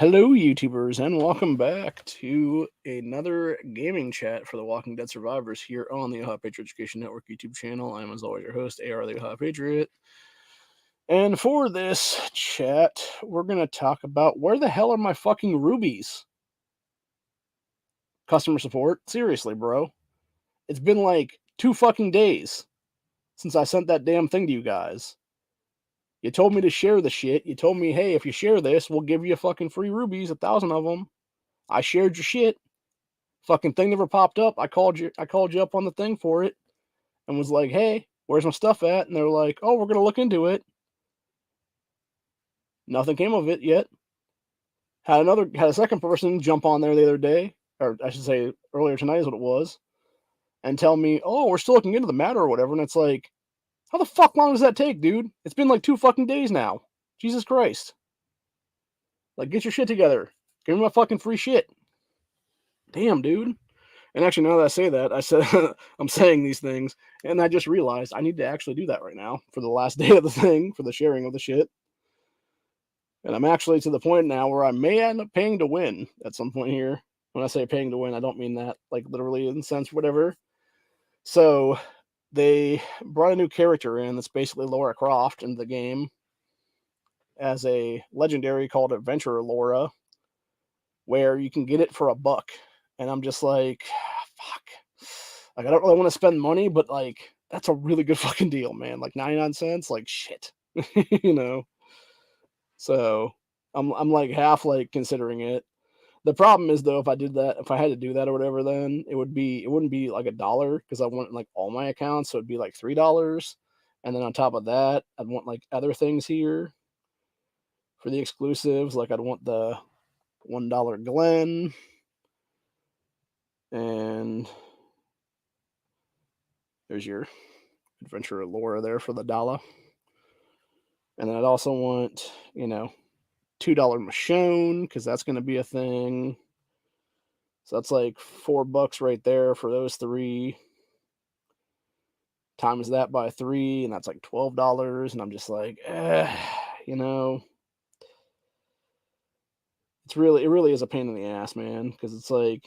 Hello, YouTubers, and welcome back to another gaming chat for the Walking Dead survivors here on the Ohio Patriot Education Network YouTube channel. I'm, as always, your host, AR the Ohio Patriot. And for this chat, we're going to talk about where the hell are my fucking rubies? Customer support? Seriously, bro. It's been like 2 fucking days since I sent that damn thing to you guys. You told me to share the shit. You told me, hey, if you share this, we'll give you fucking free rubies, 1,000 of them. I shared your shit. Fucking thing never popped up. I called you up on the thing for it and was like, hey, where's my stuff at? And they were like, oh, we're gonna look into it. Nothing came of it yet. Had a second person jump on there the other day, or I should say earlier tonight is what it was, and tell me, oh, we're still looking into the matter or whatever. And it's like, how the fuck long does that take, dude? It's been like 2 fucking days now. Jesus Christ. Like, get your shit together. Give me my fucking free shit. Damn, dude. And actually, now that I say that, I said I'm saying these things, and I just realized I need to actually do that right now for the last day of the thing, for the sharing of the shit. And I'm actually to the point now where I may end up paying to win at some point here. When I say paying to win, I don't mean that like literally in the sense whatever. So they brought a new character in that's basically Laura Croft in the game as a legendary called Adventurer Laura, where you can get it for $1. And I'm just like, fuck. Like, I don't really want to spend money, but like, that's a really good fucking deal, man. Like 99 cents, like shit, you know. So I'm like half like considering it. The problem is though, if I had to do that or whatever, then it wouldn't be like $1 because I want like all my accounts, so it'd be like $3, and then on top of that, I'd want like other things here for the exclusives. Like I'd want the $1 Glen and there's your Adventurer Laura there for the dollar. And then I'd also want, $2 Michonne, because that's going to be a thing. So that's like $4 right there for those 3. Times that by 3, and that's like $12. And I'm just like, you know, it really is a pain in the ass, man. Because it's like,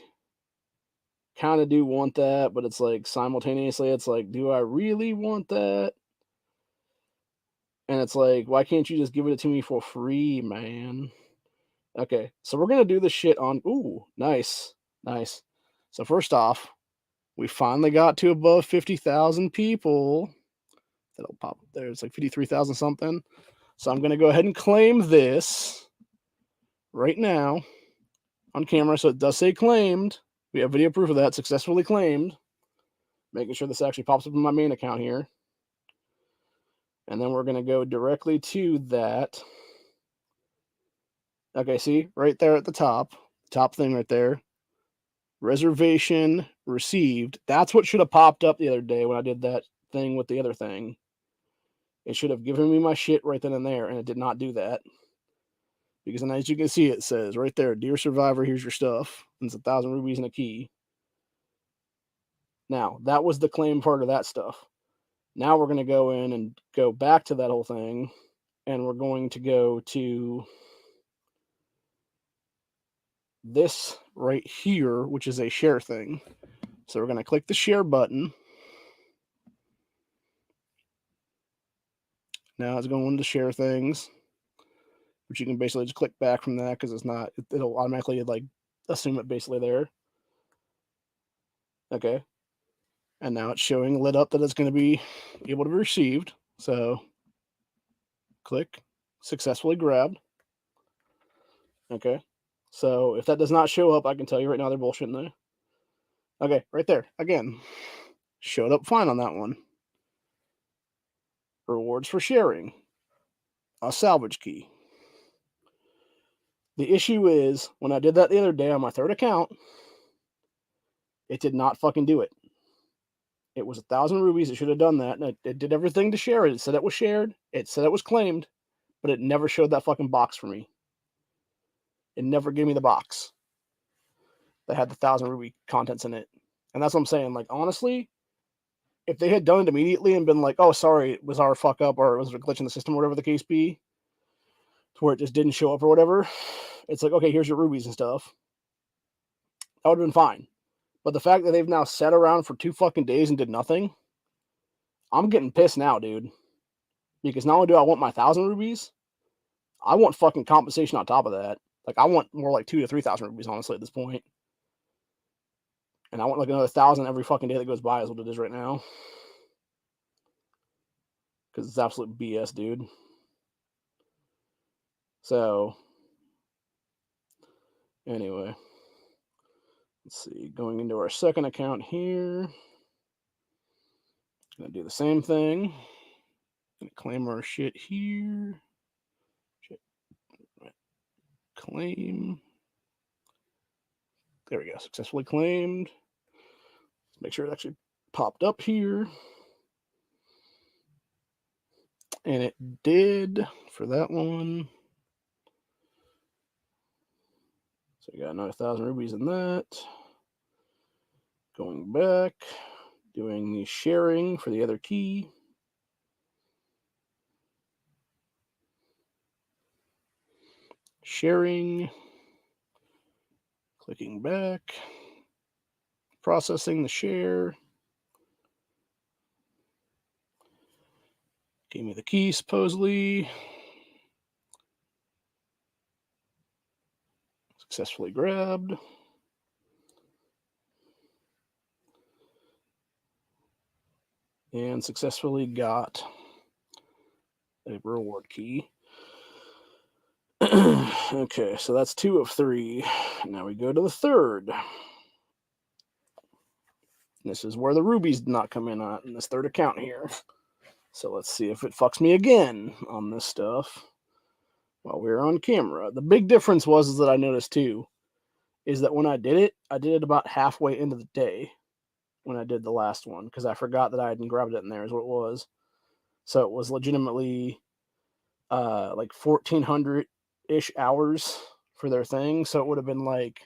kind of do want that, but it's like simultaneously, it's like, do I really want that? And it's like, why can't you just give it to me for free, man? Okay, so we're gonna do this shit on. Ooh, nice, nice. So first off, we finally got to above 50,000 people. That'll pop up there. It's like 53,000 something. So I'm gonna go ahead and claim this right now on camera. So it does say claimed. We have video proof of that. Successfully claimed. Making sure this actually pops up in my main account here. And then we're gonna go directly to that. Okay, see right there at the top thing right there. Reservation received. That's what should have popped up the other day when I did that thing with the other thing. It should have given me my shit right then and there, and it did not do that. Because then, as you can see, it says right there, "Dear Survivor, here's your stuff." And it's 1,000 rubies and a key. Now, that was the claim part of that stuff. Now we're going to go in and go back to that whole thing, and we're going to go to this right here, which is a share thing. So we're going to click the share button. Now it's going to share things, which you can basically just click back from that because it'll automatically like assume it basically there. Okay. And now it's showing lit up that it's going to be able to be received. So click, successfully grabbed. Okay. So if that does not show up, I can tell you right now they're bullshitting there. Okay, right there. Again, showed up fine on that one. Rewards for sharing. A salvage key. The issue is, when I did that the other day on my third account, it did not fucking do it. It was 1,000 rubies. It should have done that. And it did everything to share it. It said it was shared. It said it was claimed. But it never showed that fucking box for me. It never gave me the box that had the 1,000 ruby contents in it. And that's what I'm saying. Like, honestly, if they had done it immediately and been like, oh, sorry, it was our fuck up or it was a glitch in the system, whatever the case be, to where it just didn't show up or whatever, it's like, okay, here's your rubies and stuff. That would have been fine. But the fact that they've now sat around for 2 fucking days and did nothing, I'm getting pissed now, dude. Because not only do I want my 1,000 rubies, I want fucking compensation on top of that. Like, I want more like 2,000 to 3,000 rubies, honestly, at this point. And I want like another 1,000 every fucking day that goes by, is what it is right now. Because it's absolute BS, dude. So, anyway. Let's see. Going into our second account here. Gonna do the same thing. Gonna claim our shit here. Shit. Claim. There we go. Successfully claimed. Let's make sure it actually popped up here. And it did for that one. So we got another 1,000 rubies in that. Going back, doing the sharing for the other key. Sharing. Clicking back. Processing the share. Gave me the key, supposedly. Successfully grabbed. And successfully got a reward key. Okay, so that's 2 of 3. Now we go to the third. This is where the rubies did not come in this third account here. So let's see if it fucks me again on this stuff while we're on camera. The big difference is that I noticed too, is that when I did it about halfway into the day when I did the last one, because I forgot that I hadn't grabbed it in there is what it was. So it was legitimately like 1,400-ish hours for their thing. So it would have been like,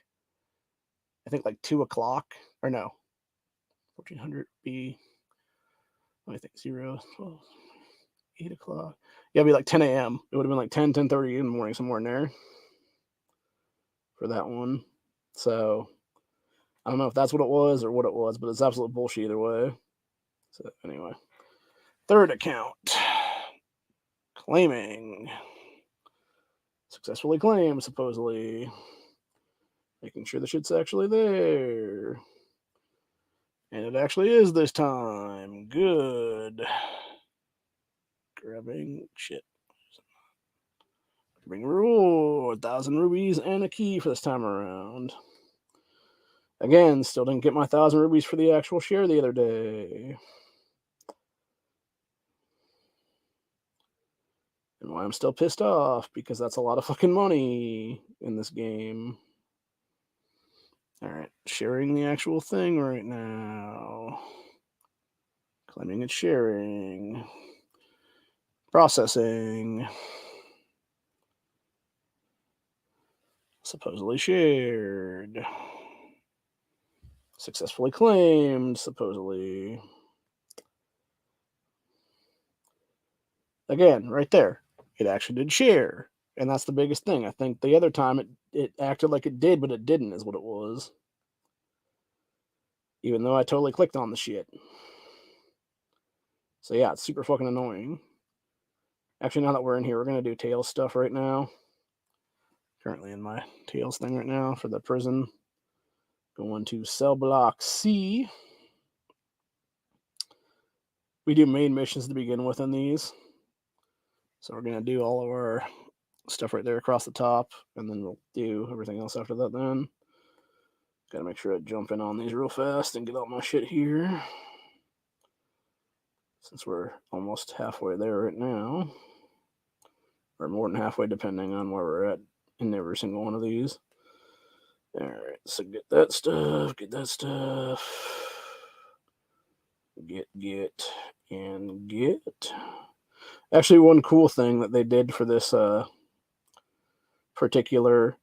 I think like 2 o'clock, or no, 1,400 be, let me think, 0, 12, 8 o'clock. Yeah, it'd be like 10 a.m. It would have been like 10, 10:30 in the morning, somewhere in there for that one. So I don't know if that's what it was or what it was, but it's absolute bullshit either way. So anyway, third account. Claiming. Successfully claimed, supposedly. Making sure the shit's actually there. And it actually is this time. Good. Grabbing shit. Grabbing reward. 1,000 rubies and a key for this time around. Again, still didn't get my 1,000 rubies for the actual share the other day. And why I'm still pissed off, because that's a lot of fucking money in this game. Alright, sharing the actual thing right now. Claiming it's sharing. Processing. Supposedly shared. Successfully claimed, supposedly. Again, right there. It actually did share. And that's the biggest thing. I think the other time it acted like it did, but it didn't, is what it was. Even though I totally clicked on the shit. So yeah, it's super fucking annoying. Actually, now that we're in here, we're going to do Tails stuff right now. Currently in my Tails thing right now for the prison. Going to cell block C. We do main missions to begin with in these. So we're going to do all of our stuff right there across the top, and then we'll do everything else after that then. Gotta make sure I jump in on these real fast and get all my shit here, since we're almost halfway there right now. Or more than halfway, depending on where we're at in every single one of these. Alright, so get that stuff, get, and get. Actually, one cool thing that they did for this particular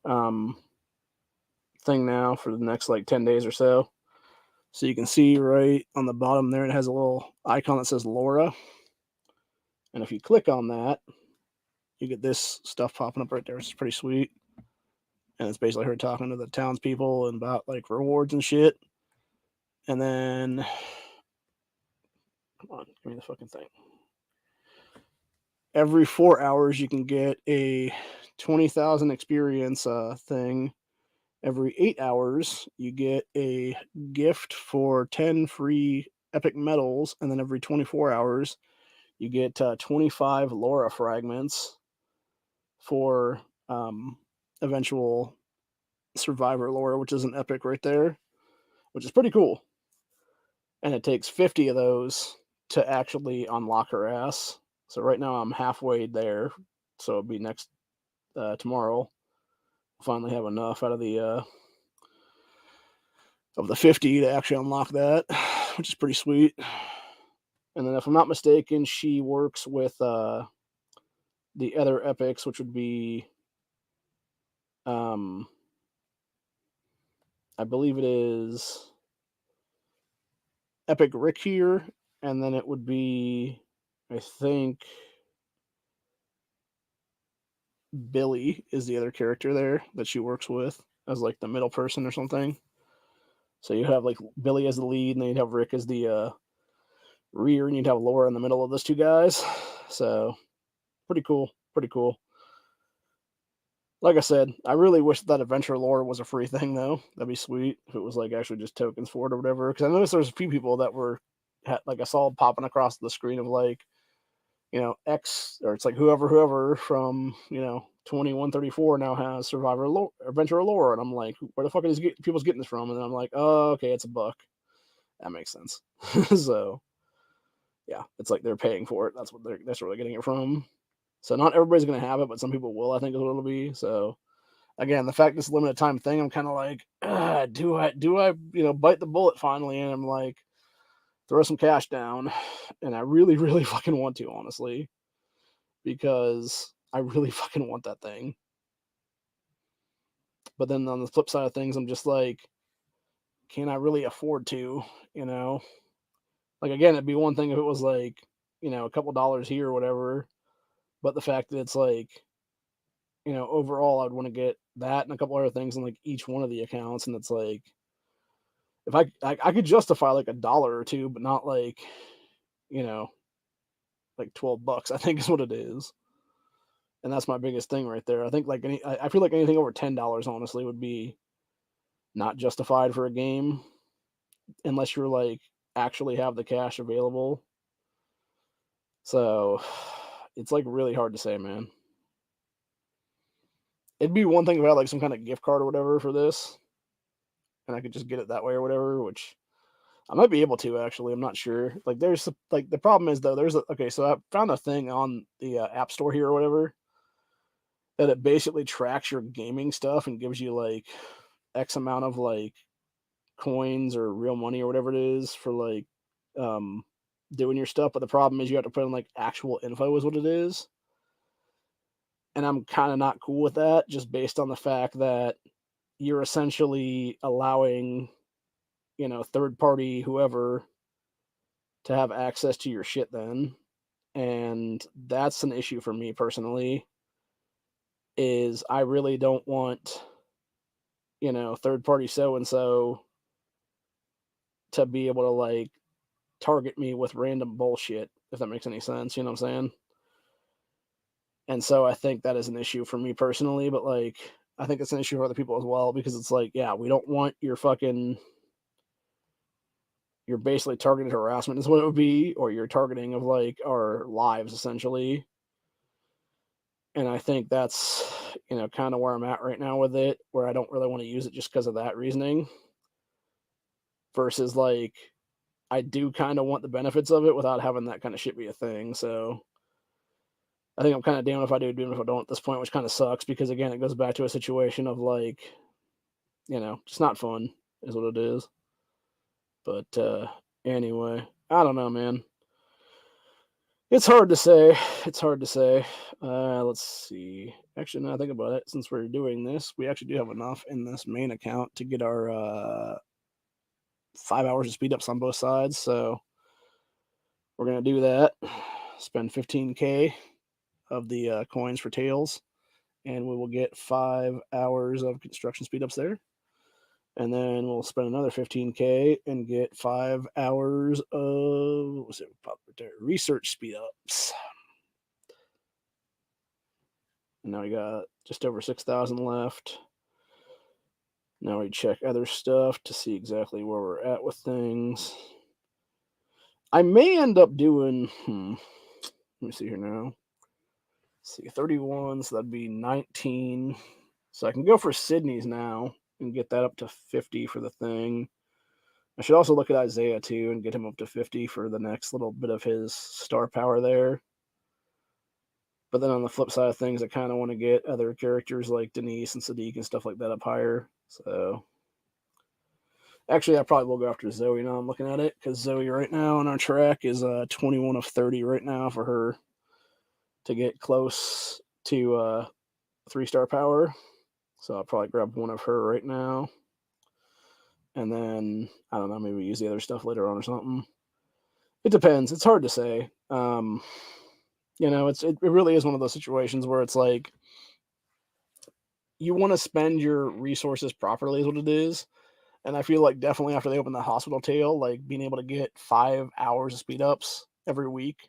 thing now for the next like 10 days or so. So you can see right on the bottom there, it has a little icon that says Laura. And if you click on that, you get this stuff popping up right there. It's pretty sweet. And it's basically her talking to the townspeople and about like rewards and shit. And then, come on, give me the fucking thing. Every 4 hours, you can get a 20,000 experience thing. Every 8 hours, you get a gift for 10 free epic medals. And then every 24 hours, you get 25 Laura fragments for eventual Survivor Laura, which is an epic right there, which is pretty cool. And it takes 50 of those to actually unlock her ass. So right now I'm halfway there. So it'll be next tomorrow. I'll finally have enough out of the 50 to actually unlock that, which is pretty sweet. And then if I'm not mistaken, she works with the other epics, which would be I believe it is Epic Rick here, and then it would be, I think, Billy is the other character there that she works with as like the middle person or something. So you have like Billy as the lead, and then you'd have Rick as the rear, and you'd have Laura in the middle of those two guys. So pretty cool, pretty cool. Like I said, I really wish that Adventure Lore was a free thing, though. That'd be sweet if it was like actually just tokens for it or whatever. Because I noticed there's a few people that were like I saw popping across the screen of like, X, or it's like whoever from 2134 now has Survivor Lore, Adventure Lore, and I'm like, where the fuck are these people's getting this from? And then I'm like, oh, okay, it's a buck. That makes sense. So yeah, it's like they're paying for it. That's where they're getting it from. So not everybody's gonna have it, but some people will. I think is what it'll be. So again, the fact it's a limited time thing, I'm kind of like, do I bite the bullet finally? And I'm like, throw some cash down, and I really, really fucking want to, honestly, because I really fucking want that thing. But then on the flip side of things, I'm just like, can I really afford to? Like again, it'd be one thing if it was like, a couple dollars here or whatever, but the fact that it's like, overall, I'd want to get that and a couple other things on like each one of the accounts, and it's like, if I could justify like $1 or two, but not like, you know, like $12, I think is what it is. And that's my biggest thing right there. I think like I feel like anything over $10 honestly would be not justified for a game unless you're like actually have the cash available. So it's like really hard to say, man. It'd be one thing if I had like some kind of gift card or whatever for this, and I could just get it that way or whatever, which I might be able to actually. I'm not sure. Like, there's like the problem is though. Okay. So I found a thing on the App Store here or whatever that it basically tracks your gaming stuff and gives you like X amount of like coins or real money or whatever it is for like um doing your stuff. But the problem is you have to put in like actual info is what it is, and I'm kind of not cool with that just based on the fact that you're essentially allowing third party whoever to have access to your shit then. And that's an issue for me personally, is I really don't want, third party so and so to be able to like target me with random bullshit, if that makes any sense. You know what I'm saying? And so I think that is an issue for me personally, but like I think it's an issue for other people as well, because it's like, yeah, we don't want your fucking, you're basically targeted harassment is what it would be, or you're targeting of like our lives essentially. And I think that's, kind of where I'm at right now with it, where I don't really want to use it just because of that reasoning. Versus like I do kind of want the benefits of it without having that kind of shit be a thing. So I think I'm kind of damned if I do, damned if I don't at this point, which kind of sucks because again, it goes back to a situation of like, just not fun is what it is. But anyway, I don't know, man. It's hard to say. It's hard to say. Let's see. Actually, now I think about it, since we're doing this, we actually do have enough in this main account to get our 5 hours of speed ups on both sides. So we're gonna do that. Spend 15K of the coins for tails, and we will get 5 hours of construction speed ups there. And then we'll spend another 15K and get 5 hours of, what was it? Research speed ups. And now we got just over 6,000 left. Now we check other stuff to see exactly where we're at with things. I may end up doing, let me see here now. Let's see, 31, so that'd be 19. So I can go for Sydney's now and get that up to 50 for the thing. I should also look at Isaiah too and get him up to 50 for the next little bit of his star power there. But then on the flip side of things, I kind of want to get other characters like Denise and Sadiq and stuff like that up higher. So actually, I probably will go after Zoe now I'm looking at it, because Zoe right now on our track is 21 of 30 right now for her to get close to 3-star power. So I'll probably grab one of her right now. And then, I don't know, maybe use the other stuff later on or something. It depends. It's hard to say. It really is one of those situations where it's like, you want to spend your resources properly is what it is. And I feel like definitely after they open the hospital tail, like being able to get 5 hours of speed ups every week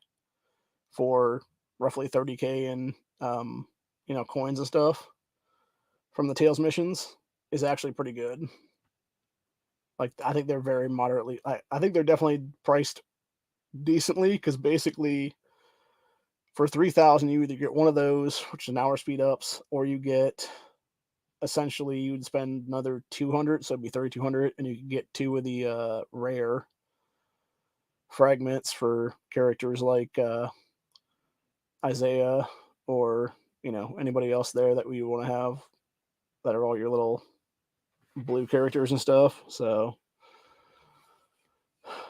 for roughly 30K in coins and stuff from the tails missions is actually pretty good. Like, I think they're very moderately, I think they're definitely priced decently, because basically for 3,000 you either get one of those, which is an hour speed ups, or you get, essentially you'd spend another 200, so it'd be 3,200, and you can get 2 of the rare fragments for characters like Isaiah, or anybody else there that we want to have that are all your little blue characters and stuff. So,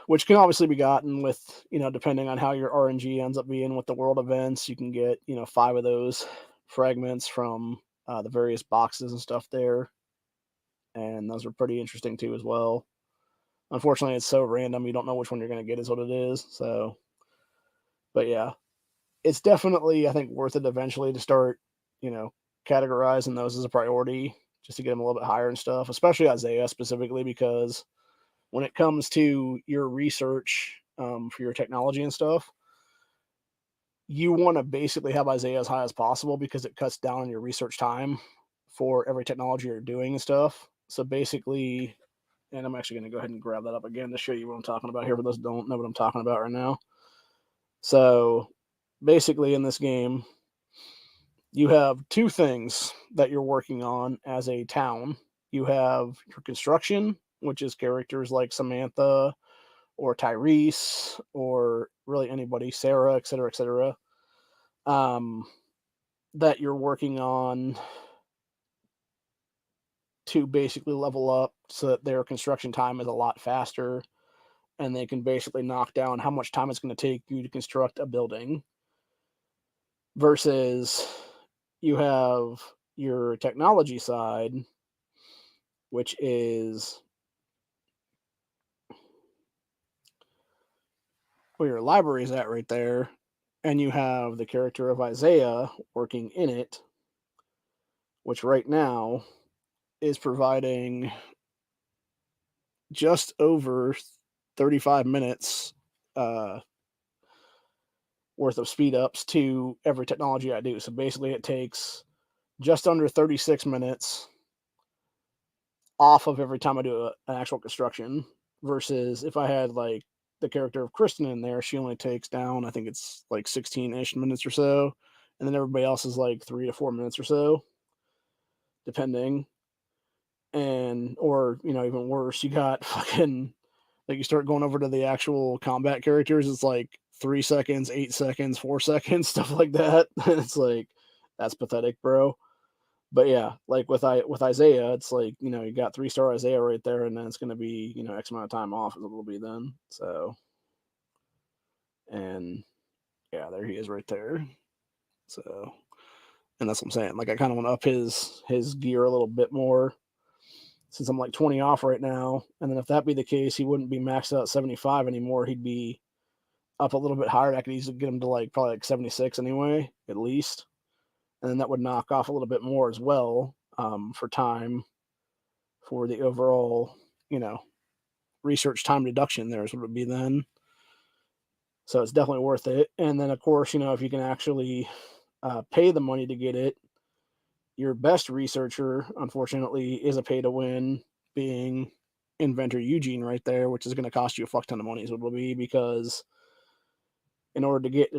which can obviously be gotten with, depending on how your RNG ends up being with the world events, you can get 5 of those fragments from the various boxes and stuff there, and those are pretty interesting too as well. Unfortunately, it's so random, you don't know which one you're going to get is what it is. So, but yeah, it's definitely, I think, worth it eventually to start, categorizing those as a priority, just to get them a little bit higher and stuff, especially Isaiah specifically, because when it comes to your research for your technology and stuff, you want to basically have Isaiah as high as possible, because it cuts down on your research time for every technology you're doing and stuff. So basically, and I'm actually going to go ahead and grab that up again to show you what I'm talking about here for those who don't know what I'm talking about right now. So basically in this game, you have 2 things that you're working on as a town. You have your construction, which is characters like Samantha or Tyrese, or really anybody, Sarah, etc., that you're working on to basically level up so that their construction time is a lot faster, and they can basically knock down how much time it's going to take you to construct a building. Versus you have your technology side, which is where your library is at right there, and you have the character of Isaiah working in it, which right now is providing just over 35 minutes worth of speed ups to every technology I do. So basically, it takes just under 36 minutes off of every time I do an actual construction. Versus if I had like the character of Kristen in there, she only takes down, I think it's like 16-ish minutes or so, and then everybody else is like 3 to 4 minutes or so, depending. And or even worse, you got fucking, like, you start going over to the actual combat characters, it's like 3 seconds, 8 seconds, 4 seconds, stuff like that. It's like, that's pathetic, bro. But yeah, like with Isaiah, it's like, you got 3-star Isaiah right there, and then it's going to be, X amount of time off is what it'll be then. So, and yeah, there he is right there. So, and that's what I'm saying. Like, I kind of want to up his gear a little bit more, since I'm like 20 off right now. And then if that be the case, he wouldn't be maxed out at 75 anymore. He'd be up a little bit higher. I could easily get them to like probably like 76 anyway, at least. And then that would knock off a little bit more as well, for time, for the overall, you know, research time deduction there is what it would be then. So it's definitely worth it. And then, of course, you know, if you can actually pay the money to get it, your best researcher, unfortunately, is a pay to win, being Inventor Eugene right there, which is going to cost you a fuck ton of money, is what it'll be, because in order to get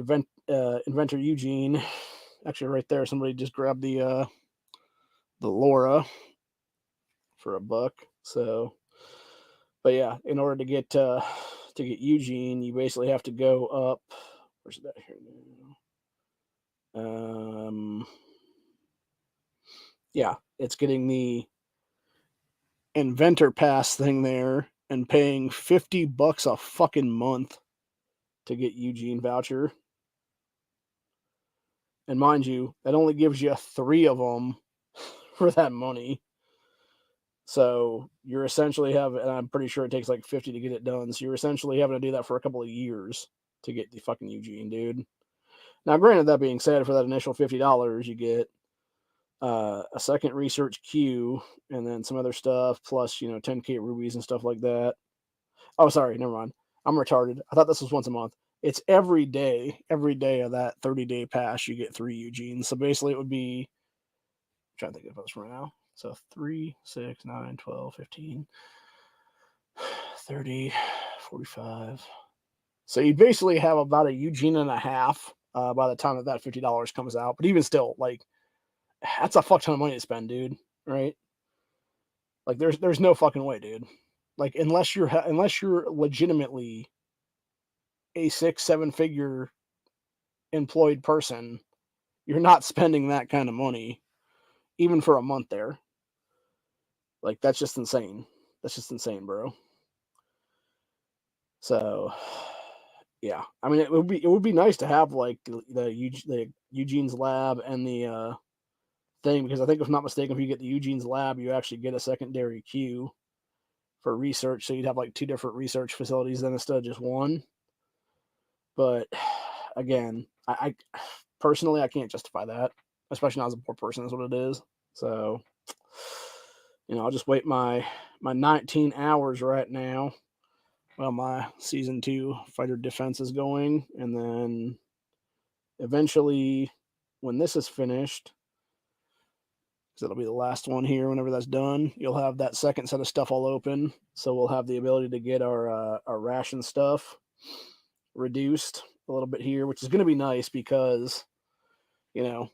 Inventor Eugene, actually right there, somebody just grabbed the Laura for a buck. So, but yeah, in order to get Eugene, you basically have to go up. Where's that here now? Yeah, it's getting the Inventor Pass thing there and paying $50 a fucking month to get Eugene voucher. And mind you, that only gives you 3 of them for that money. So you're essentially having, and I'm pretty sure it takes like 50 to get it done. So you're essentially having to do that for a couple of years to get the fucking Eugene, dude. Now, granted, that being said, for that initial $50, you get a second research queue and then some other stuff, plus, you know, 10K rubies and stuff like that. Oh, sorry, never mind. I'm retarded. I thought this was once a month. It's every day of that 30-day pass, you get 3 Eugenes. So basically, it would be, I'm trying to think of this right now. So 3, 6, 9, 12, 15, 30, 45. So you basically have about a Eugene and a half by the time that $50 comes out. But even still, like, that's a fuck ton of money to spend, dude. Right? Like, there's no fucking way, dude. Like, unless you're legitimately a 6, 7 figure employed person, you're not spending that kind of money, even for a month there. Like, that's just insane. That's just insane, bro. So, yeah, I mean, it would be nice to have like the Eugene's lab and the thing, because I think, if I'm not mistaken, if you get the Eugene's lab, you actually get a secondary queue for research, so you'd have like 2 different research facilities then instead of just one. But again, I personally, I can't justify that, especially not as a poor person. Is what it is. So, you know, I'll just wait my 19 hours right now while my season 2 fighter defense is going, and then eventually, when this is finished, because it'll be the last one here. Whenever that's done, you'll have that second set of stuff all open, so we'll have the ability to get our ration stuff reduced a little bit here, which is going to be nice because, you know,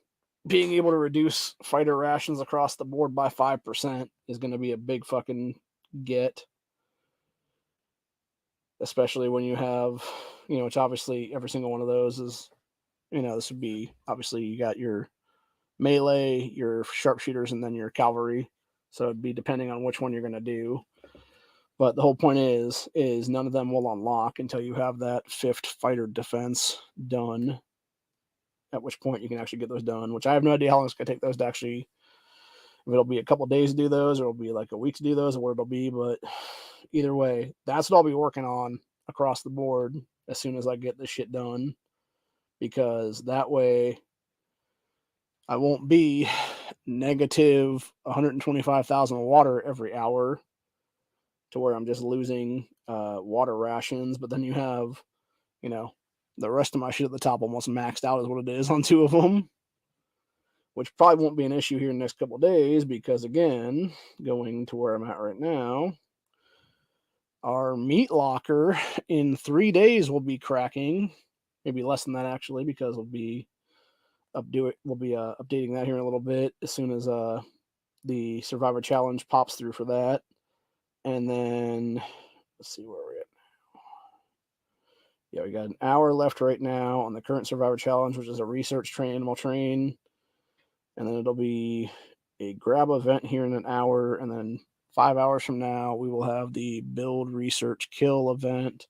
being able to reduce fighter rations across the board by 5% is going to be a big fucking get, especially when you have, you know, it's obviously every single one of those is, you know, this would be, obviously, you got your melee, your sharpshooters, and then your cavalry. So it'd be depending on which one you're going to do. But the whole point is none of them will unlock until you have that 5th fighter defense done, at which point you can actually get those done, which I have no idea how long it's going to take those to actually, if it'll be a couple days to do those, or it'll be like a week to do those, or what it'll be. But either way, that's what I'll be working on across the board as soon as I get this shit done, because that way I won't be negative 125,000 water every hour to where I'm just losing water rations. But then you have, you know, the rest of my shit at the top almost maxed out is what it is on 2 of them, which probably won't be an issue here in the next couple of days, because, again, going to where I'm at right now, our meat locker in 3 days will be cracking, maybe less than that actually, because we'll be updating that here in a little bit as soon as the Survivor Challenge pops through for that. And then let's see where we're at now. Yeah, we got an hour left right now on the current Survivor Challenge, which is a research train animal train. And then it'll be a grab event here in an hour. And then 5 hours from now, we will have the build, research, kill event.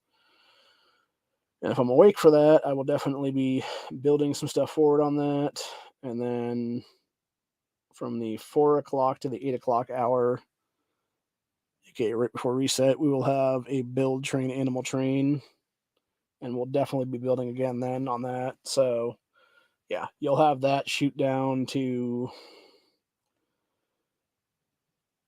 And if I'm awake for that, I will definitely be building some stuff forward on that. And then from the 4 o'clock to the 8 o'clock hour, okay, right before reset, we will have a build, train, animal train. and we'll definitely be building again then on that. So yeah, you'll have that shoot down to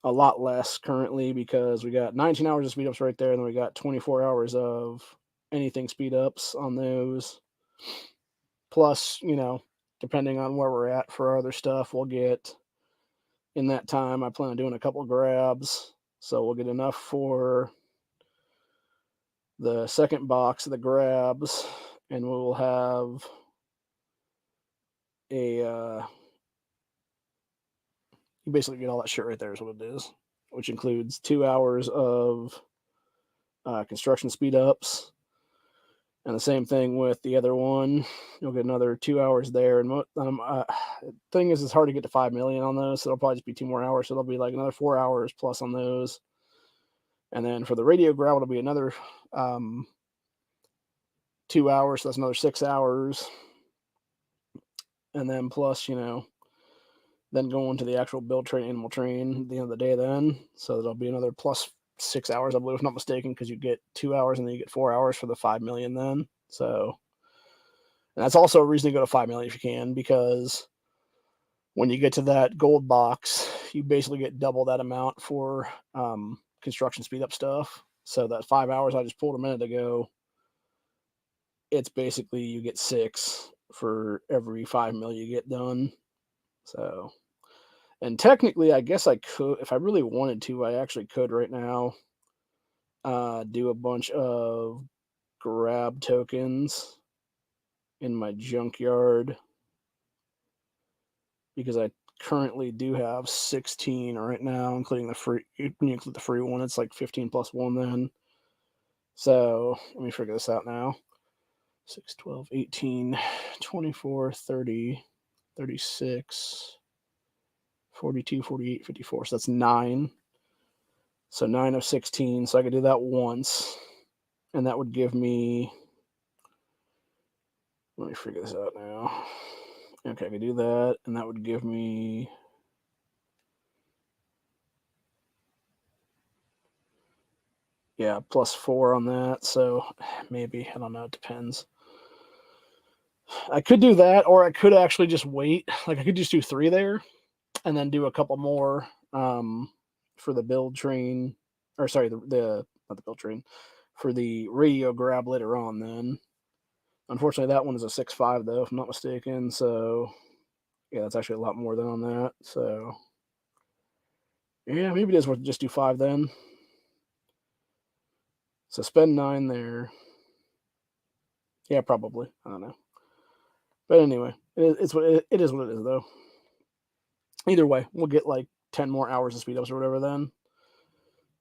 a lot less currently because we got 19 hours of speed ups right there, and then we got 24 hours of anything speed ups on those. Plus, depending on where we're at for our other stuff, we'll get in that time. I plan on doing a couple grabs, so we'll get enough for the second box of the grabs, and we'll have you basically get all that shit right there is what it is, which includes 2 hours of construction speed ups, and the same thing with the other one. You'll get another 2 hours there, and thing is, it's hard to get to 5 million on those, so it'll probably just be 2 more hours, so it'll be like another 4 hours plus on those. And then for the radio grab, it'll be another 2 hours, so that's another 6 hours. And then plus, then going to the actual build train, animal train at the end of the day then. So that'll be another plus 6 hours, I believe, if I'm not mistaken, because you get 2 hours and then you get 4 hours for the 5 million then. So, and that's also a reason to go to 5 million if you can, because when you get to that gold box, you basically get double that amount for construction speed up stuff. So that 5 hours I just pulled a minute ago, it's basically you get 6 for every 5 mil you get done. So, and technically, I guess I could, if I really wanted to, I actually could right now do a bunch of grab tokens in my junkyard, because I currently do have 16 right now, including the free. When you include the free one, it's like 15 plus 1 then. So let me figure this out now. 6, 12, 18, 24, 30, 36, 42, 48, 54. So that's 9. So 9 of 16. So I could do that once. And that would give me, let me figure this out now. Okay, I could do that. And that would give me, yeah, plus 4 on that. So maybe, I don't know, it depends. I could do that, or I could actually just wait. Like I could just do 3 there and then do a couple more for the build train, or sorry, the not the build train, for the radio grab later on then. Unfortunately, that one is a 6.5 though, if I'm not mistaken. So yeah, that's actually a lot more than on that. So yeah, maybe it is worth to just do 5 then. So spend 9 there. Yeah, probably. I don't know. But anyway, it is what it is though. Either way, we'll get like 10 more hours of speed ups or whatever then.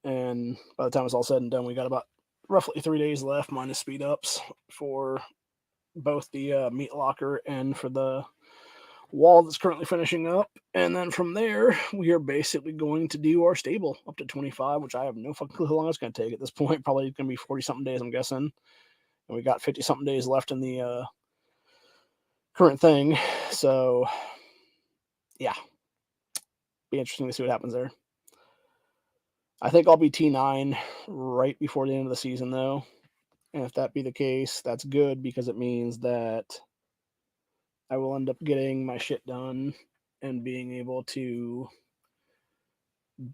And by the time it's all said and done, we got about roughly 3 days left minus speed ups for both the meat locker and for the wall that's currently finishing up. And then from there, we are basically going to do our stable up to 25, which I have no fucking clue how long it's going to take at this point. Probably going to be 40 something days, I'm guessing. And we got 50 something days left in the current thing. So yeah, be interesting to see what happens there. I think I'll be T9 right before the end of the season, though. And if that be the case, that's good, because it means that I will end up getting my shit done and being able to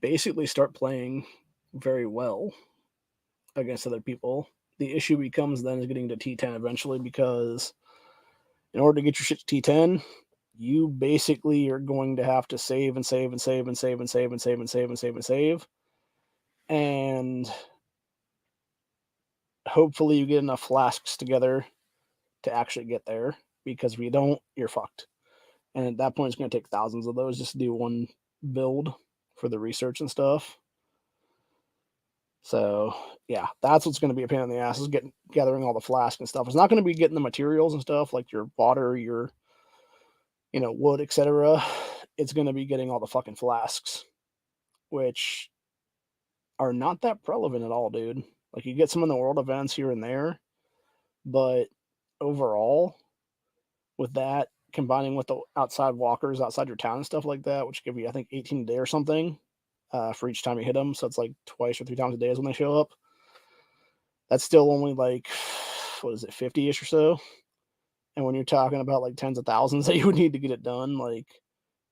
basically start playing very well against other people. The issue becomes then is getting to T10 eventually, because in order to get your shit to T10, you basically are going to have to save and save and save and save and save and save and save and save and save. And hopefully you get enough flasks together to actually get there, because if you don't, you're fucked. And at that point, it's going to take thousands of those just to do one build for the research and stuff. So yeah, that's what's going to be a pain in the ass, is gathering all the flasks and stuff. It's not going to be getting the materials and stuff like your water, your wood, etc. It's going to be getting all the fucking flasks, which are not that relevant at all, dude. Like, you get some in the world events here and there, but overall, with that, combining with the outside walkers outside your town and stuff like that, which give you, I think, 18 a day or something for each time you hit them. So it's like twice or 3 times a day is when they show up. That's still only like what is it, 50-ish or so. And when you're talking about like tens of thousands that you would need to get it done, like,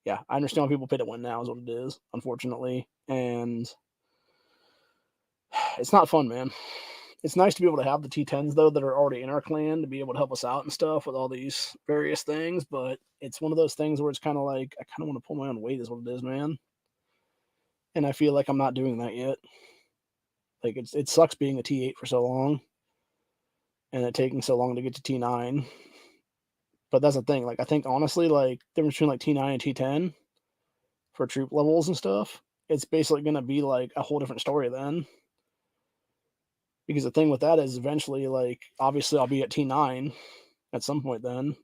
yeah, I understand why people pay to win now is what it is, unfortunately. And it's not fun, man. It's nice to be able to have the T10s though that are already in our clan to be able to help us out and stuff with all these various things, but it's one of those things where it's kind of like I kind of want to pull my own weight is what it is, man. And I feel like I'm not doing that yet. Like it sucks being a T8 for so long and it taking so long to get to T9. But that's the thing. Like I think honestly, like the difference between like T9 and T10 for troop levels and stuff, it's basically gonna be like a whole different story then. Because the thing with that is eventually, like, obviously I'll be at T9 at some point then.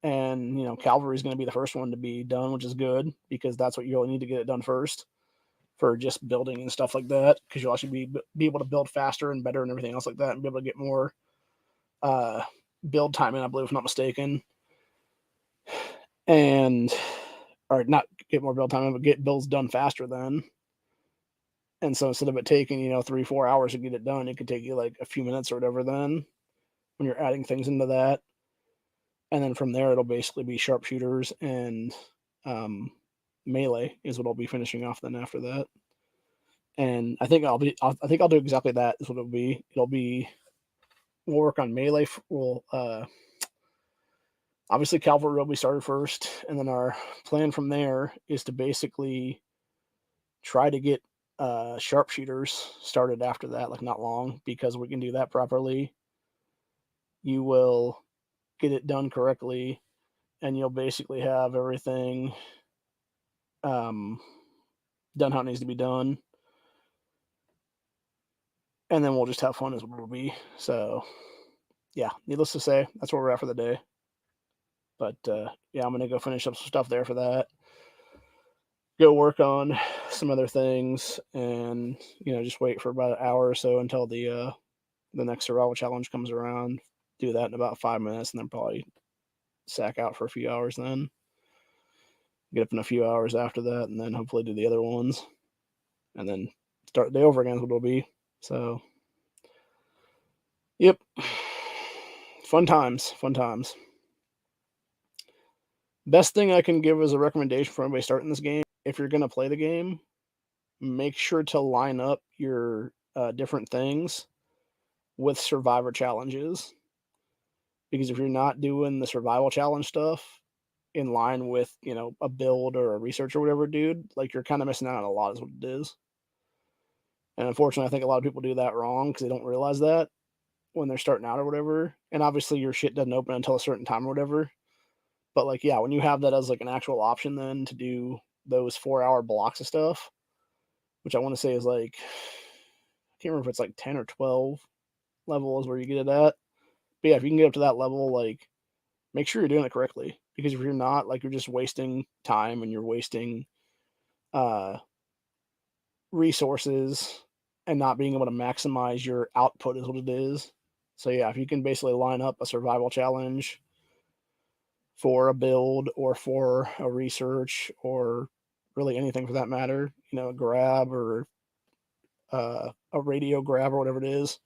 And, cavalry is going to be the first one to be done, which is good because that's what you really need to get it done first for just building and stuff like that. Because you'll actually be able to build faster and better and everything else like that and be able to get more build time in, I believe, if I'm not mistaken. And, or not get more build time, but get builds done faster then. And so instead of it taking, 3-4 hours to get it done, it could take you like a few minutes or whatever then when you're adding things into that. And then from there, it'll basically be sharpshooters and melee is what I'll be finishing off then after that. And I think I'll do exactly that is what it'll be. We'll work on melee. We'll obviously cavalry will be started first, and then our plan from there is to basically try to get sharpshooters started after that, like not long, because we can do that properly. You will get it done correctly, and you'll basically have everything done how it needs to be done. And then we'll just have fun as what it'll be. So, yeah, needless to say, that's where we're at for the day. But yeah, I'm gonna go finish up some stuff there for that. Go work on some other things, and just wait for about an hour or so until the next survival challenge comes around. Do that in about 5 minutes, and then probably sack out for a few hours. Then get up in a few hours after that, and then hopefully do the other ones, and then start the day over again. Is what it'll be. So, yep, fun times. Best thing I can give as a recommendation for anybody starting this game, if you're going to play the game, make sure to line up your different things with survivor challenges. Because if you're not doing the survival challenge stuff in line with, a build or a research or whatever, dude, like you're kind of missing out on a lot is what it is. And unfortunately, I think a lot of people do that wrong because they don't realize that when they're starting out or whatever. And obviously your shit doesn't open until a certain time or whatever. But like, yeah, when you have that as like an actual option then to do those 4-hour blocks of stuff, which I want to say is like, I can't remember if it's like 10 or 12 levels where you get it at. But yeah, if you can get up to that level, like make sure you're doing it correctly. Because if you're not, like you're just wasting time and you're wasting resources and not being able to maximize your output is what it is. So yeah, if you can basically line up a survival challenge for a build or for a research or really anything for that matter, a grab or a radio grab or whatever it is,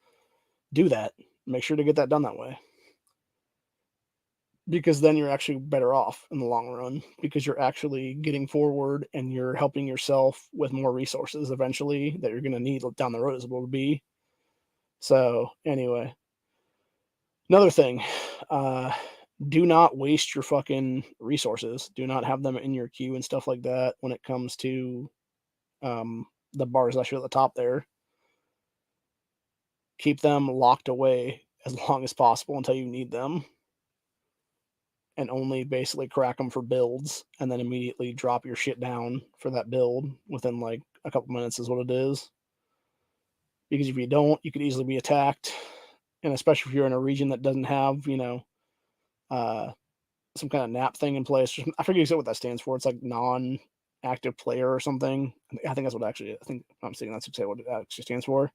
do that. Make sure to get that done that way. Because then you're actually better off in the long run because you're actually getting forward and you're helping yourself with more resources eventually that you're going to need down the road as well to be. So anyway, another thing, do not waste your fucking resources. Do not have them in your queue and stuff like that when it comes to the bars that are at the top there. Keep them locked away as long as possible until you need them. And only basically crack them for builds and then immediately drop your shit down for that build within like a couple minutes is what it is. Because if you don't, you could easily be attacked. And especially if you're in a region that doesn't have, some kind of NAP thing in place. I forget exactly what that stands for. It's like non-active player or something. I think that's what actually, I think I'm saying that's what it actually stands for.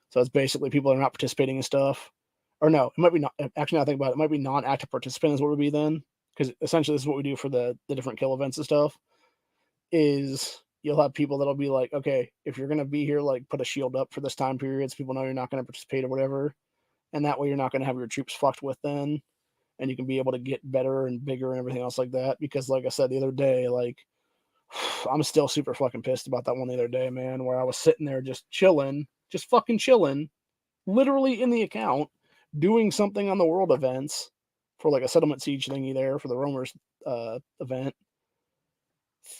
So it's basically people that are not participating in stuff. Or no, it might be not. Actually, now I think about it, it might be non-active participant is what it would be then. Because essentially this is what we do for the different kill events and stuff. Is you'll have people that'll be like, okay, if you're going to be here, like put a shield up for this time period so people know you're not going to participate or whatever. and that way you're not going to have your troops fucked with then, and you can be able to get better and bigger and everything else like that. Because, like I said the other day, like, I'm still super fucking pissed about that one the other day, man, where I was sitting there just chilling, just fucking chilling, literally in the account, doing something on the world events for like a settlement siege thingy there for the Roamers event.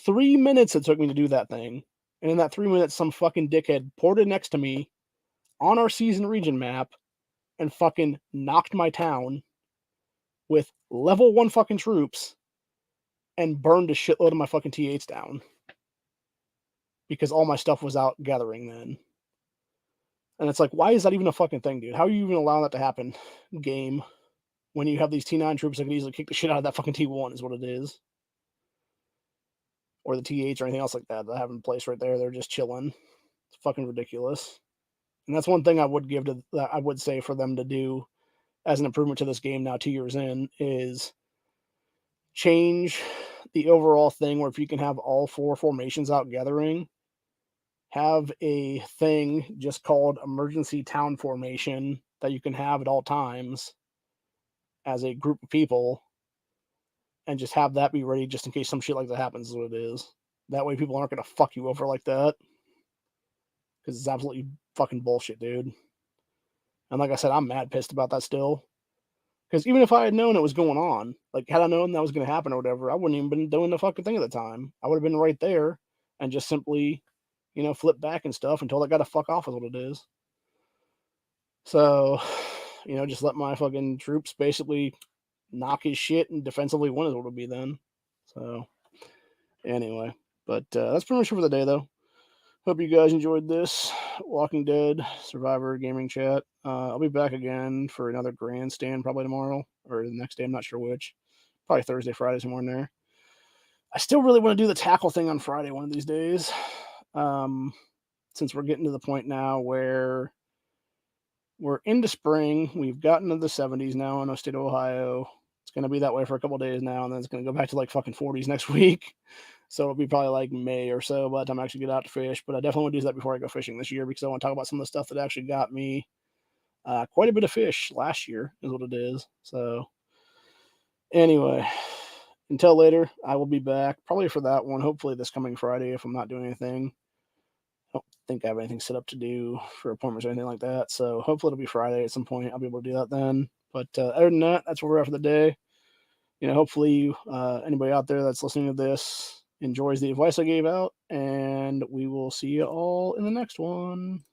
3 minutes it took me to do that thing. And in that 3 minutes, some fucking dickhead ported next to me on our season region map and fucking knocked my town with level 1 fucking troops and burned a shitload of my fucking T8s down. Because all my stuff was out gathering then. And it's like, why is that even a fucking thing, dude? How are you even allowing that to happen, game? When you have these T9 troops that could easily kick the shit out of that fucking T1 is what it is. Or the T8s or anything else like that I have in place right there. They're just chilling. It's fucking ridiculous. And that's one thing I would give to that I would say for them to do as an improvement to this game now 2 years in is change the overall thing where if you can have all 4 formations out gathering, have a thing just called emergency town formation that you can have at all times as a group of people, and just have that be ready just in case some shit like that happens is what it is. That way people aren't going to fuck you over like that. Because it's absolutely fucking bullshit, dude. And like I said, I'm mad pissed about that still. Because even if I had known it was going on, like had I known that was going to happen or whatever, I wouldn't even been doing the fucking thing at the time. I would have been right there and just simply, flip back and stuff until that guy to fuck off is what it is. So, just let my fucking troops basically knock his shit and defensively win is what it'll be then. So, anyway, but that's pretty much it for the day, though. Hope you guys enjoyed this Walking Dead Survivor gaming chat. I'll be back again for another grandstand probably tomorrow or the next day. I'm not sure which. Probably Thursday, Friday, somewhere in there. I still really want to do the tackle thing on Friday one of these days. Since we're getting to the point now where we're into spring, we've gotten to the 70s now in the state of Ohio. It's going to be that way for a couple days now, and then it's going to go back to like fucking 40s next week. So it'll be probably like May or so by the time I actually get out to fish. But I definitely want to do that before I go fishing this year because I want to talk about some of the stuff that actually got me quite a bit of fish last year is what it is. So anyway, until later, I will be back probably for that one. Hopefully this coming Friday if I'm not doing anything. I don't think I have anything set up to do for appointments or anything like that. So hopefully it'll be Friday at some point. I'll be able to do that then. But other than that, that's where we're at for the day. Hopefully anybody out there that's listening to this enjoys the advice I gave out, and we will see you all in the next one.